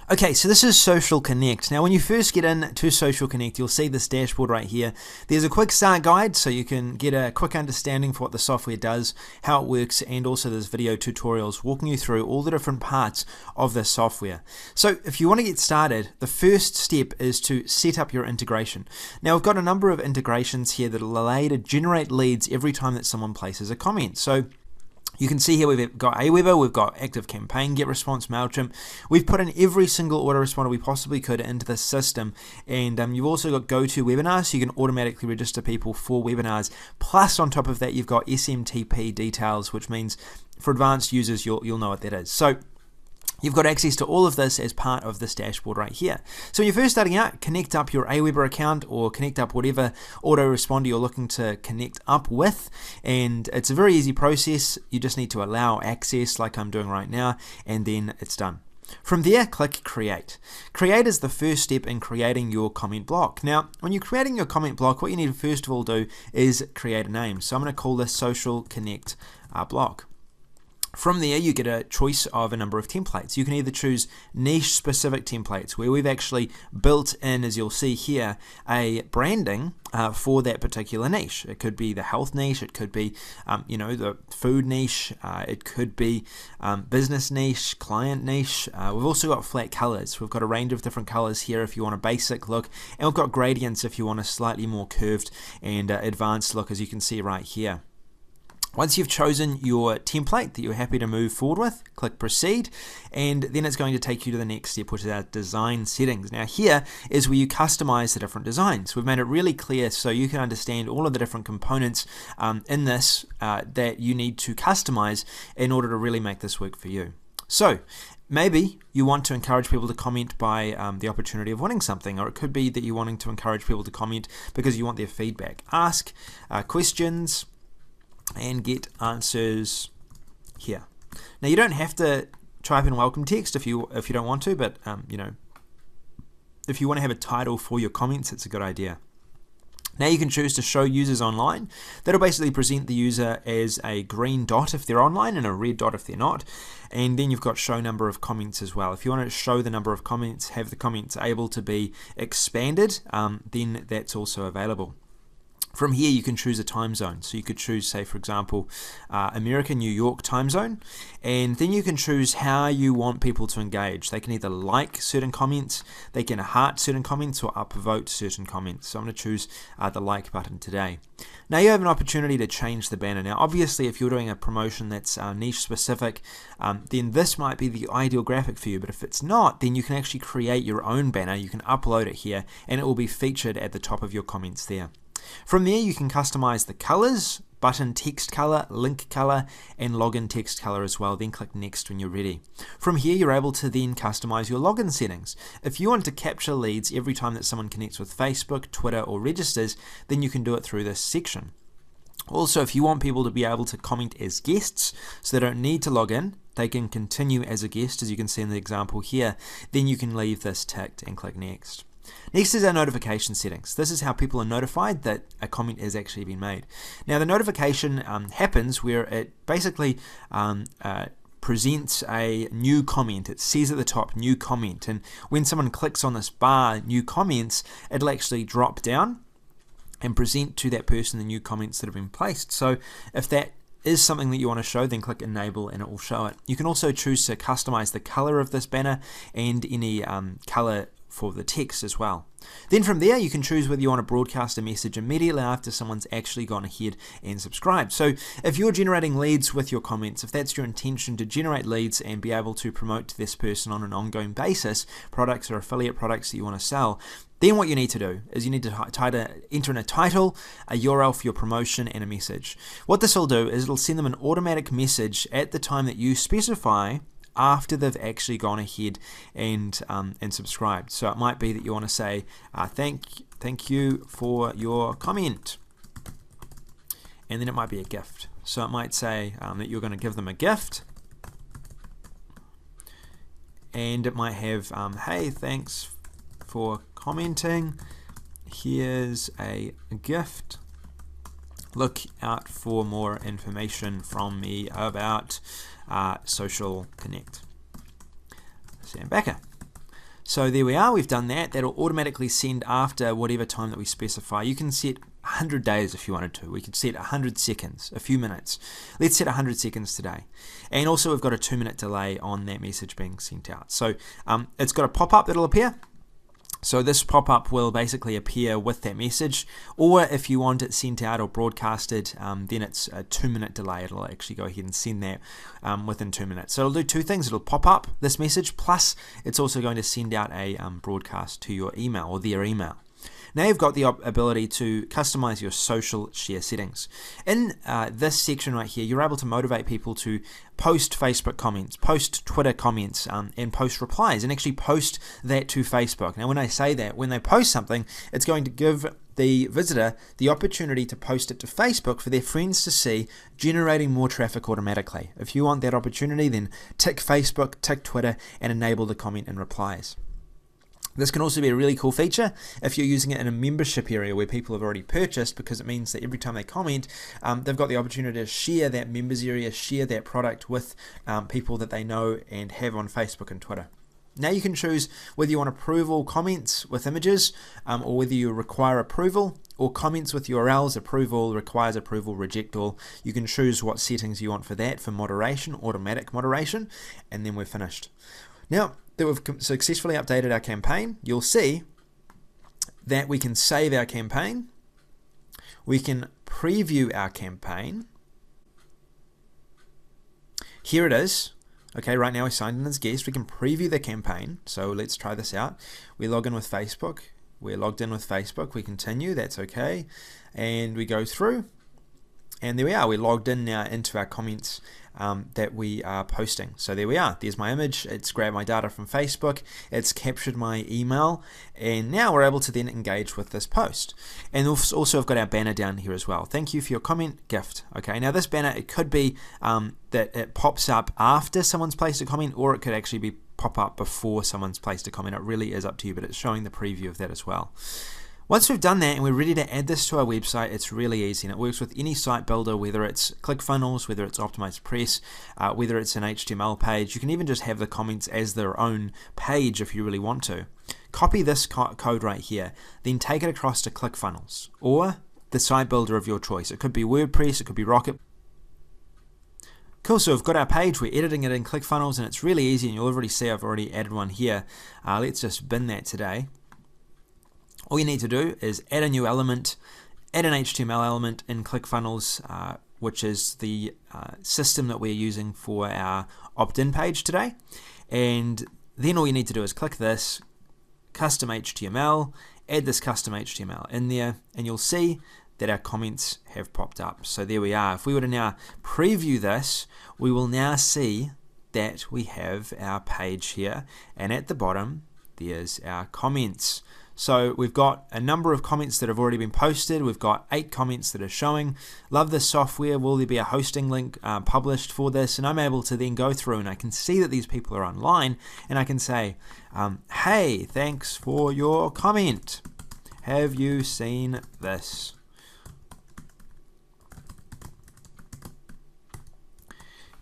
Okay, so this is Social Connect. Now when you first get into Social Connect, you'll see this dashboard right here. There's a quick start guide so you can get a quick understanding for what the software does, how it works, and also there's video tutorials walking you through all the different parts of this software. So if you want to get started, the first step is to set up your integration. Now we've got a number of integrations here that will allow you to generate leads every time that someone places a comment. So you can see here we've got Aweber, we've got ActiveCampaign, GetResponse, MailChimp. We've put in every single autoresponder we possibly could into the system, and you've also got GoToWebinar, so you can automatically register people for webinars. Plus, on top of that, you've got SMTP details, which means for advanced users, you'll know what that is. So you've got access to all of this as part of this dashboard right here. So when you're first starting out, connect up your Aweber account or connect up whatever autoresponder you're looking to connect up with, and it's a very easy process. You just need to allow access like I'm doing right now, and then it's done. From there, click Create. Create is the first step in creating your comment block. Now, when you're creating your comment block, what you need to first of all do is create a name. So I'm going to call this Social Connect block. From there, you get a choice of a number of templates. You can either choose niche-specific templates, where we've actually built in, as you'll see here, a branding for that particular niche. It could be the health niche, it could be, the food niche, it could be business niche, client niche. We've also got flat colors. We've got a range of different colors here if you want a basic look, and we've got gradients if you want a slightly more curved and advanced look, as you can see right here. Once you've chosen your template that you're happy to move forward with, click Proceed, and then it's going to take you to the next step, which is our design settings. Now here is where you customize the different designs. We've made it really clear so you can understand all of the different components in this that you need to customize in order to really make this work for you. So maybe you want to encourage people to comment by the opportunity of winning something, or it could be that you're wanting to encourage people to comment because you want their feedback. Ask questions and get answers here. Now you don't have to type in welcome text if you don't want to, but if you want to have a title for your comments, it's a good idea. Now you can choose to show users online. That'll basically present the user as a green dot if they're online and a red dot if they're not. And then you've got show number of comments as well. If you want to show the number of comments, have the comments able to be expanded, then that's also available. From here, you can choose a time zone. So you could choose, say, for example, American New York time zone, and then you can choose how you want people to engage. They can either like certain comments, they can heart certain comments, or upvote certain comments. So I'm going to choose the like button today. Now you have an opportunity to change the banner. Now, obviously, if you're doing a promotion that's niche specific, then this might be the ideal graphic for you. But if it's not, then you can actually create your own banner. You can upload it here, and it will be featured at the top of your comments there. From there, you can customize the colors, button text color, link color, and login text color as well. Then click next when you're ready. From here, you're able to then customize your login settings. If you want to capture leads every time that someone connects with Facebook, Twitter, or registers, then you can do it through this section. Also, if you want people to be able to comment as guests, so they don't need to log in, they can continue as a guest, as you can see in the example here, then you can leave this ticked and click next. Next is our notification settings. This is how people are notified that a comment has actually been made. Now the notification happens where it basically presents a new comment. It says at the top, new comment, and when someone clicks on this bar, new comments, it'll actually drop down and present to that person the new comments that have been placed. So if that is something that you want to show, then click enable and it will show it. You can also choose to customize the color of this banner and any color for the text as well. Then from there, you can choose whether you want to broadcast a message immediately after someone's actually gone ahead and subscribed. So if you're generating leads with your comments, if that's your intention to generate leads and be able to promote to this person on an ongoing basis, products or affiliate products that you want to sell, then what you need to do is you need to enter in a title, a URL for your promotion, and a message. What this will do is it'll send them an automatic message at the time that you specify after they've actually gone ahead and subscribed. So it might be that you want to say, thank you for your comment. And then it might be a gift. So it might say that you're going to give them a gift. And it might have, hey, thanks for commenting. Here's a gift. Look out for more information from me about Social Connect. Sam Becker. So there we are, we've done that. That'll automatically send after whatever time that we specify. You can set 100 days if you wanted to. We could set 100 seconds, a few minutes. Let's set 100 seconds today. And also we've got a 2-minute delay on that message being sent out. So it's got a pop-up that'll appear. So this pop-up will basically appear with that message, or if you want it sent out or broadcasted, then it's a 2-minute delay. It'll actually go ahead and send that within 2 minutes. So it'll do two things. It'll pop up this message, plus it's also going to send out a broadcast to your email or their email. Now you've got the ability to customize your social share settings. In this section right here, you're able to motivate people to post Facebook comments, post Twitter comments, and post replies, and actually post that to Facebook. Now when I say that, when they post something, it's going to give the visitor the opportunity to post it to Facebook for their friends to see, generating more traffic automatically. If you want that opportunity, then tick Facebook, tick Twitter, and enable the comment and replies. This can also be a really cool feature if you're using it in a membership area where people have already purchased, because it means that every time they comment, they've got the opportunity to share that members area, share that product with people that they know and have on Facebook and Twitter. Now you can choose whether you want approval comments with images, or whether you require approval, or comments with URLs, approval, requires approval, reject all. You can choose what settings you want for that, for moderation, automatic moderation, and then we're finished. Now that we've successfully updated our campaign, you'll see that we can save our campaign, we can preview our campaign. Here it is. Okay, right now we signed in as guest. We can preview the campaign. So let's try this out. We log in with Facebook. We're logged in with Facebook. We continue. That's okay. And we go through. And there we are. We're logged in now into our comments that we are posting. So there we are. There's my image. It's grabbed my data from Facebook. It's captured my email. And now we're able to then engage with this post. And also I've got our banner down here as well. Thank you for your comment, gift. Okay, now this banner, it could be that it pops up after someone's placed a comment, or it could actually be pop up before someone's placed a comment. It really is up to you, but it's showing the preview of that as well. Once we've done that and we're ready to add this to our website, it's really easy, and it works with any site builder, whether it's ClickFunnels, whether it's Optimized Press, whether it's an HTML page. You can even just have the comments as their own page if you really want to. Copy this code right here, then take it across to ClickFunnels or the site builder of your choice. It could be WordPress, it could be Rocket. Cool, so we've got our page, we're editing it in ClickFunnels, and it's really easy, and you'll already see I've already added one here. Let's just bin that today. All you need to do is add a new element, add an HTML element in ClickFunnels, which is the system that we're using for our opt-in page today. And then all you need to do is click this, custom HTML, add this custom HTML in there, and you'll see that our comments have popped up. So there we are. If we were to now preview this, we will now see that we have our page here, and at the bottom, there's our comments. So we've got a number of comments that have already been posted. We've got 8 comments that are showing. Love this software. Will there be a hosting link published for this? And I'm able to then go through and I can see that these people are online, and I can say, hey, thanks for your comment. Have you seen this?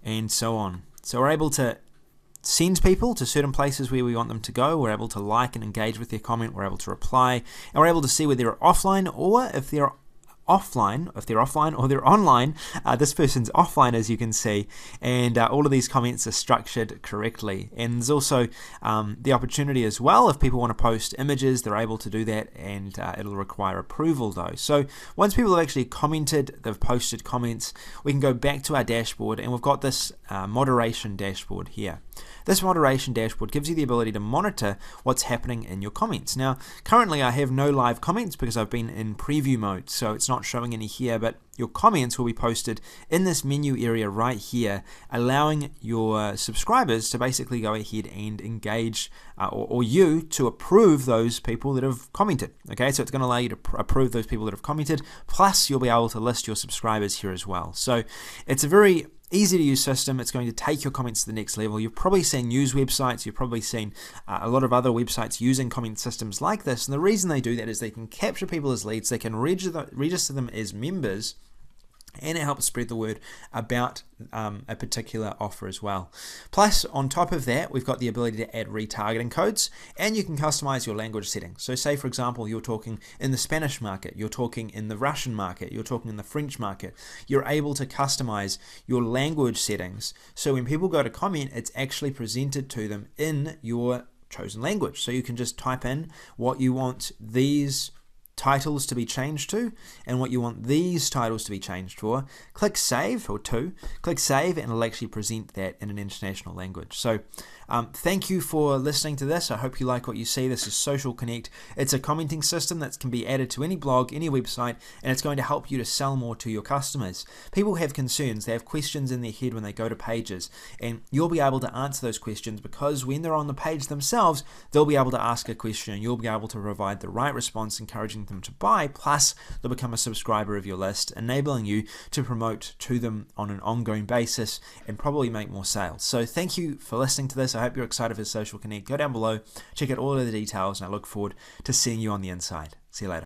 And so on. So we're able to send people to certain places where we want them to go. We're able to like and engage with their comment. We're able to reply, and we're able to see whether they're offline or if they're offline or they're online. This person's offline, as you can see, and all of these comments are structured correctly. And there's also the opportunity as well, if people want to post images, they're able to do that, and it'll require approval though. So once people have actually commented, they've posted comments, we can go back to our dashboard, and we've got this moderation dashboard here. This moderation dashboard gives you the ability to monitor what's happening in your comments. Now, currently I have no live comments because I've been in preview mode, so it's not showing any here, but your comments will be posted in this menu area right here, allowing your subscribers to basically go ahead and engage, or you to approve those people that have commented. Okay, so it's going to allow you to approve those people that have commented, plus you'll be able to list your subscribers here as well. So it's a very easy to use system. It's going to take your comments to the next level. You've probably seen news websites, you've probably seen a lot of other websites using comment systems like this, and the reason they do that is they can capture people as leads, they can register them as members, and it helps spread the word about a particular offer as well. Plus, on top of that, we've got the ability to add retargeting codes, and you can customize your language settings. So say, for example, you're talking in the Spanish market, you're talking in the Russian market, you're talking in the French market. You're able to customize your language settings, so when people go to comment, it's actually presented to them in your chosen language. So you can just type in what you want these titles to be changed to and what you want these titles to be changed for. Click save, click save, and it'll actually present that in an international language. So thank you for listening to this. I hope you like what you see. This is Social Connect. It's a commenting system that can be added to any blog, any website, and it's going to help you to sell more to your customers. People have concerns, they have questions in their head when they go to pages, and you'll be able to answer those questions because when they're on the page themselves, they'll be able to ask a question and you'll be able to provide the right response, encouraging them to buy, plus they'll become a subscriber of your list, enabling you to promote to them on an ongoing basis and probably make more sales. So thank you for listening to this. I hope you're excited for Social Connect. Go down below, check out all of the details, and I look forward to seeing you on the inside. See you later.